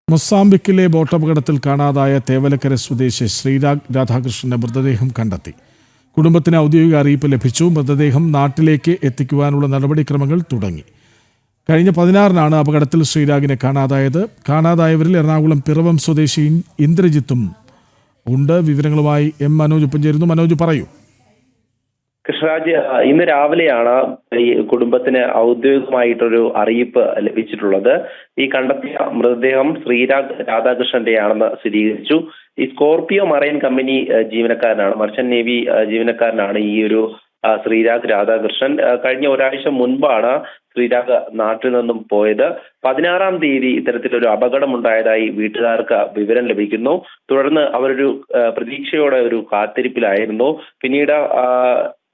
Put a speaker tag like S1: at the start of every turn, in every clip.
S1: മൊസാംബിക്കിലെ ബോട്ടപകടത്തിൽ കാണാതായ തേവലക്കര സ്വദേശി ശ്രീരാഗ് രാധാകൃഷ്ണന്റെ മൃതദേഹം കണ്ടെത്തി. കുടുംബത്തിന് ഔദ്യോഗിക അറിയിപ്പ് ലഭിച്ചു. മൃതദേഹം നാട്ടിലേക്ക് എത്തിക്കുവാനുള്ള നടപടിക്രമങ്ങൾ തുടങ്ങി. കഴിഞ്ഞ 16-നാണ് അപകടത്തിൽ ശ്രീരാഗിനെ കാണാതായത്. കാണാതായവരിൽ എറണാകുളം പിറവം സ്വദേശി ഇന്ദ്രജിത്തും ഉണ്ട്. വിവരങ്ങളുമായി എം മനോജ് ഒപ്പം ചേരുന്നു. മനോജ്, പറയൂ.
S2: കൃഷ്ണരാജ്, ഇന്ന് രാവിലെയാണ് ഈ കുടുംബത്തിന് ഔദ്യോഗികമായിട്ടൊരു അറിയിപ്പ് ലഭിച്ചിട്ടുള്ളത്. ഈ കണ്ടെത്തിയ മൃതദേഹം ശ്രീരാഗ് രാധാകൃഷ്ണന്റെയാണെന്ന് സ്ഥിരീകരിച്ചു. ഈ സ്കോർപിയോ മറൈൻ കമ്പനി ജീവനക്കാരനാണ്, മർച്ചന്റ് നേവി ജീവനക്കാരനാണ് ഈ ഒരു ശ്രീരാഗ് രാധാകൃഷ്ണൻ. കഴിഞ്ഞ ഒരാഴ്ച മുൻപാണ് ശ്രീരാഗ് നാട്ടിൽ നിന്നും പോയത്. 16-ാം തീയതി ഇത്തരത്തിലൊരു അപകടമുണ്ടായതായി വീട്ടുകാർക്ക് വിവരം ലഭിക്കുന്നു. തുടർന്ന് അവരൊരു പ്രതീക്ഷയോടെ ഒരു കാത്തിരിപ്പിലായിരുന്നു. പിന്നീട്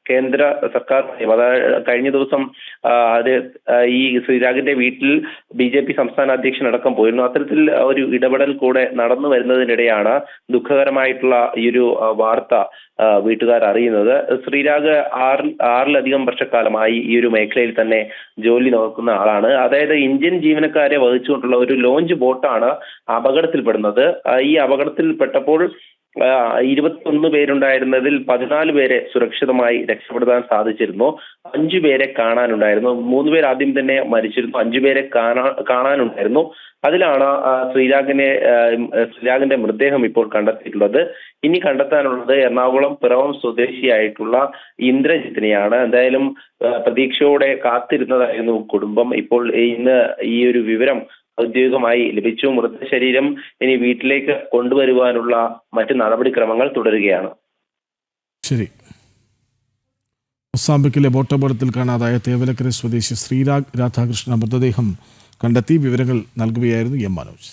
S2: കേന്ദ്ര സർക്കാർ കഴിഞ്ഞ ദിവസം ഈ ശ്രീരാഗിന്റെ വീട്ടിൽ BJP സംസ്ഥാന അധ്യക്ഷൻ അടക്കം പോയിരുന്നു. അത്തരത്തിൽ ഒരു ഇടപെടൽ കൂടെ നടന്നു വരുന്നതിനിടെയാണ് ദുഃഖകരമായിട്ടുള്ള ഈ ഒരു വാർത്ത വീട്ടുകാർ അറിയുന്നത്. ശ്രീരാഗ് ആറിലധികം വർഷക്കാലമായി ഈ ഒരു മേഖലയിൽ തന്നെ ജോലി നോക്കുന്ന ആളാണ്. അതായത് ഇന്ത്യൻ ജീവനക്കാരെ വഹിച്ചുകൊണ്ടുള്ള ഒരു ലോഞ്ച് ബോട്ടാണ് അപകടത്തിൽപ്പെടുന്നത്. ഈ അപകടത്തിൽപ്പെട്ടപ്പോൾ 21 പേരുണ്ടായിരുന്നതിൽ 14 പേരെ സുരക്ഷിതമായി രക്ഷപ്പെടുത്താൻ സാധിച്ചിരുന്നു. 5 പേരെ കാണാനുണ്ടായിരുന്നു. 3 പേർ ആദ്യം തന്നെ മരിച്ചിരുന്നു. 5 പേരെ കാണാനുണ്ടായിരുന്നു. അതിലാണ് ശ്രീരാഗിന്റെ മൃതദേഹം ഇപ്പോൾ കണ്ടെത്തിയിട്ടുള്ളത്. ഇനി കണ്ടെത്താനുള്ളത് എറണാകുളം പിറവം സ്വദേശിയായിട്ടുള്ള ഇന്ദ്രജിത്തിനെയാണ്. എന്തായാലും പ്രതീക്ഷയോടെ കാത്തിരുന്നതായിരുന്നു കുടുംബം. ഇപ്പോൾ ഇന്ന് ഈ ഒരു വിവരം ഔദ്യോഗികമായി ലഭിച്ചു. മൃതശരീരം ഇനി വീട്ടിലേക്ക് കൊണ്ടുവരുവാനുള്ള മറ്റ് നടപടിക്രമങ്ങൾ തുടരുകയാണ്.
S1: ശരി. മൊസാംബിക്കിലെ ബോട്ടപകടത്തിൽ കാണാതായ തേവലക്കര സ്വദേശി ശ്രീരാഗ് രാധാകൃഷ്ണ മൃതദേഹം കണ്ടെത്തി. വിവരങ്ങൾ നൽകുകയായിരുന്നു എം മനോജ്.